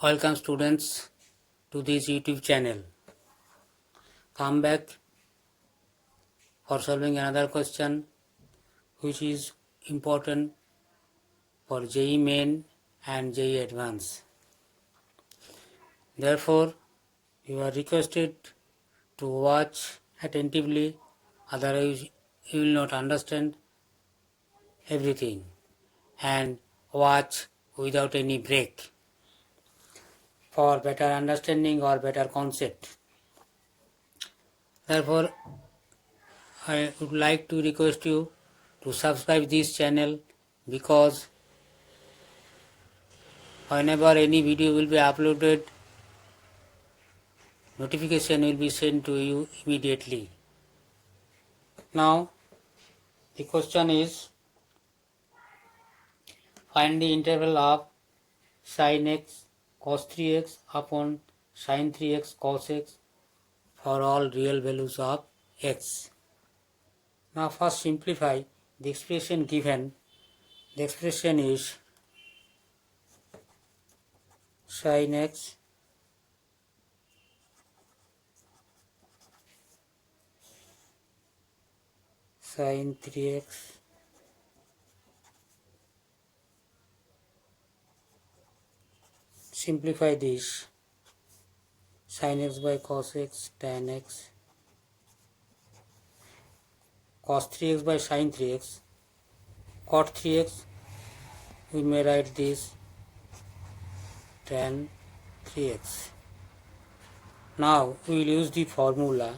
Welcome students to this YouTube channel. Come back for solving another question which is important for JEE Main and JEE Advance. Therefore, you are requested to watch attentively, otherwise you will not understand everything, and watch without any break for better understanding or better concept. Therefore, I would like to request you to subscribe this channel, because whenever any video will be uploaded, notification will be sent to you immediately. Now the question is, find the interval of sin x cos 3x upon sin 3x cos x for all real values of x. Now first simplify the expression given. The expression is sin x sin 3x simplify this, sin x by cos x tan x cos 3x by sin 3x cot 3x, we may write this tan 3x. Now we will use the formula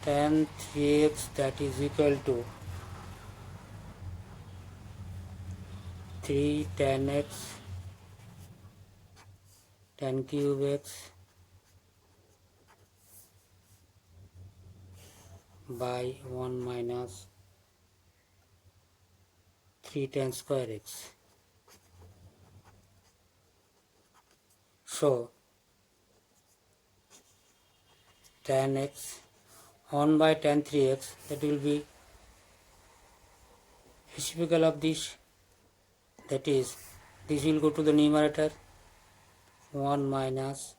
tan 3x, that is equal to 3 tan x tan cube x by 1 minus 3 tan square x. So tan x 1 by tan 3x, that will be reciprocal of this, that is this will go to the numerator, 1 minus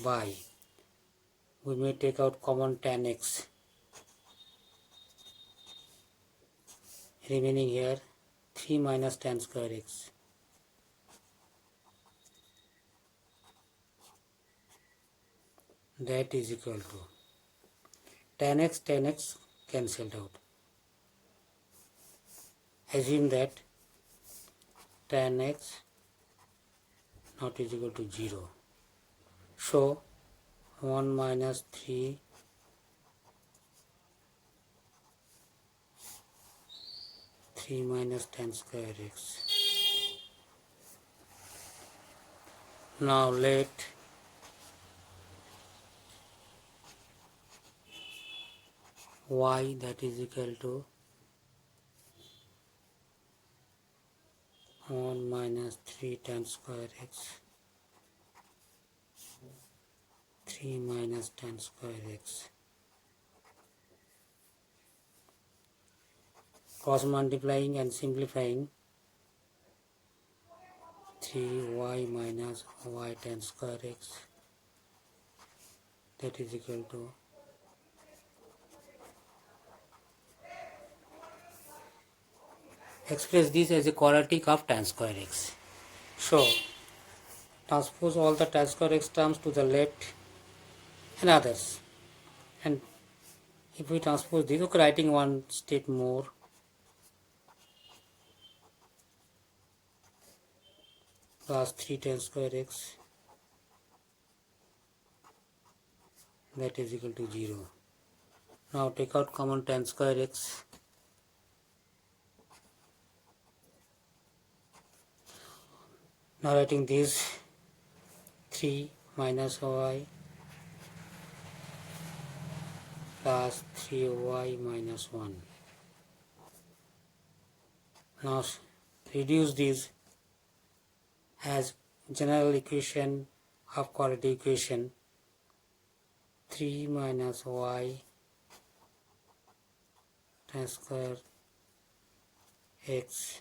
by, we may take out common tan x, remaining here 3 minus tan square x. That is equal to tan x cancelled out. Assume that tan x not is equal to 0. So 1 minus 3 minus tan square x. Now let y, that is equal to 1 minus 3 tan square x 3 minus tan square x. Cross multiplying and simplifying, 3y minus y tan square x, that is equal to express this as a quadratic of tan square x. So transpose all the tan square x terms to the left and others, and if we transpose this, okay, writing one step more, plus 3 tan square x, that is equal to 0. Now take out common tan square x, now writing this 3 minus y plus 3y minus 1. Now reduce this as general equation of quadratic equation, 3 minus y tan square x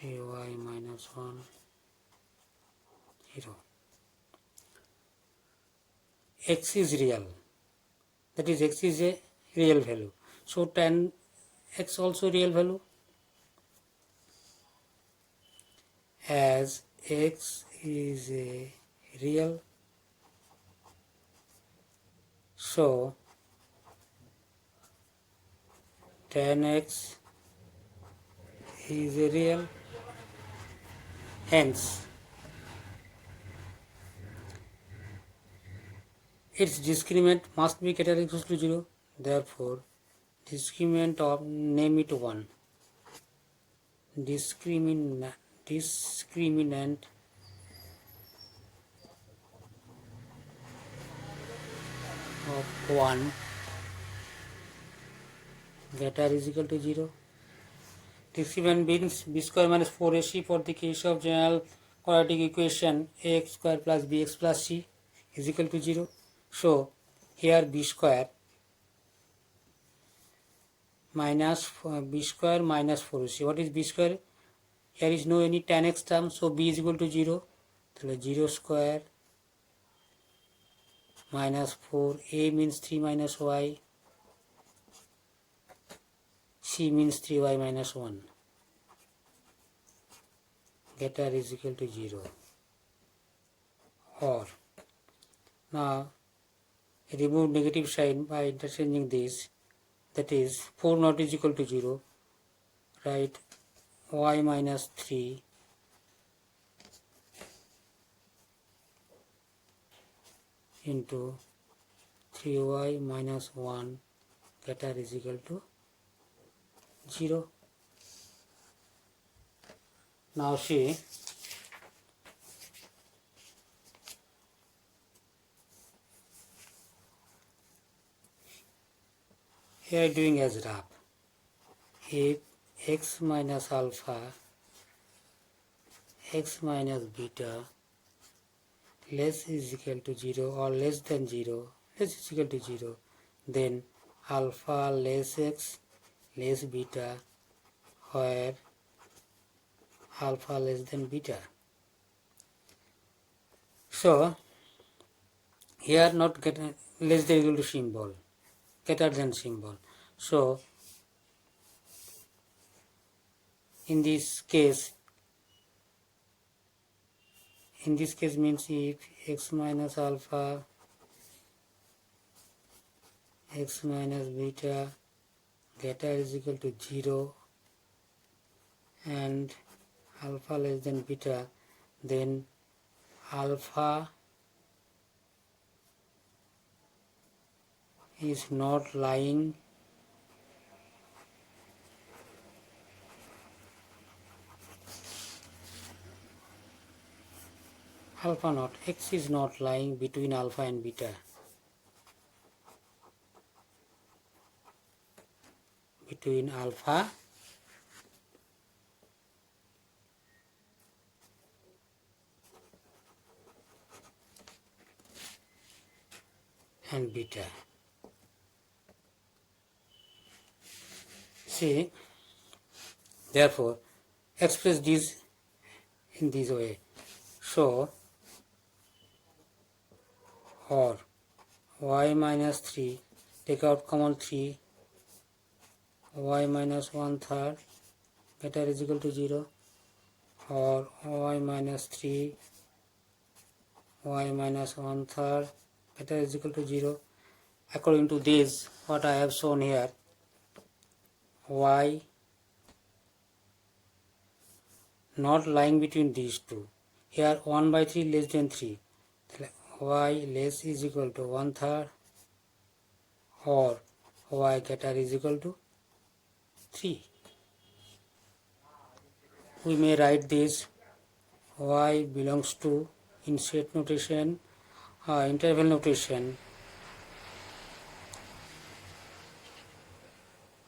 3y minus 1 0. X is real, that is x is a real value, so tan x also real value. As x is a real, so tan x is a real, hence its discriminant must be greater or equal to 0. Therefore, discriminant of, name it 1. Discriminant of 1 greater is equal to 0. Discriminant means b square minus 4ac for the case of general quadratic equation ax square plus bx plus c is equal to 0. So, here b square minus 4ac. What is b square? Here is no any tan x term, so b is equal to 0. So 0 square minus 4, a means 3 minus y, c means 3y minus 1. Greater is equal to 0. Or, now remove negative sign by interchanging this, that is 4 not is equal to 0. Write y minus 3 into 3y minus 1 greater is equal to 0. Now see, here doing as rap. If x minus alpha, x minus beta less is equal to 0 or less than 0, less is equal to 0, then alpha less x less beta, where alpha less than beta. So, here not get less than equal to symbol, greater than symbol. So, in this case means if x minus alpha, x minus beta greater is equal to 0 and alpha less than beta, then alpha is not lying x is not lying between alpha and beta, between alpha and beta. See, therefore, express this in this way. So, or y minus 3, take out common 3, y minus 1/3 greater is equal to 0, or y minus 3, y minus 1/3 greater is equal to 0. According to this, what I have shown here, y not lying between these two. Here 1/3 less than 3. Y less is equal to 1/3 or y greater is equal to 3. We may write this y belongs to, in set notation, interval notation,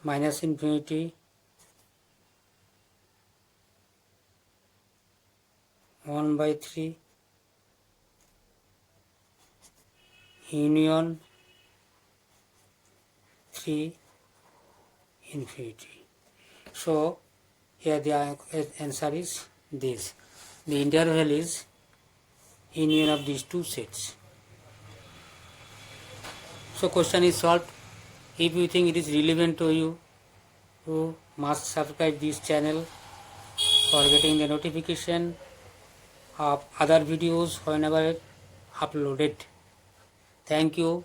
minus infinity 1/3 union 3 infinity. So Here the answer is this. The interval is union of these two sets. So question is solved. If you think it is relevant to you, you must subscribe this channel for getting the notification of other videos whenever uploaded. Thank you.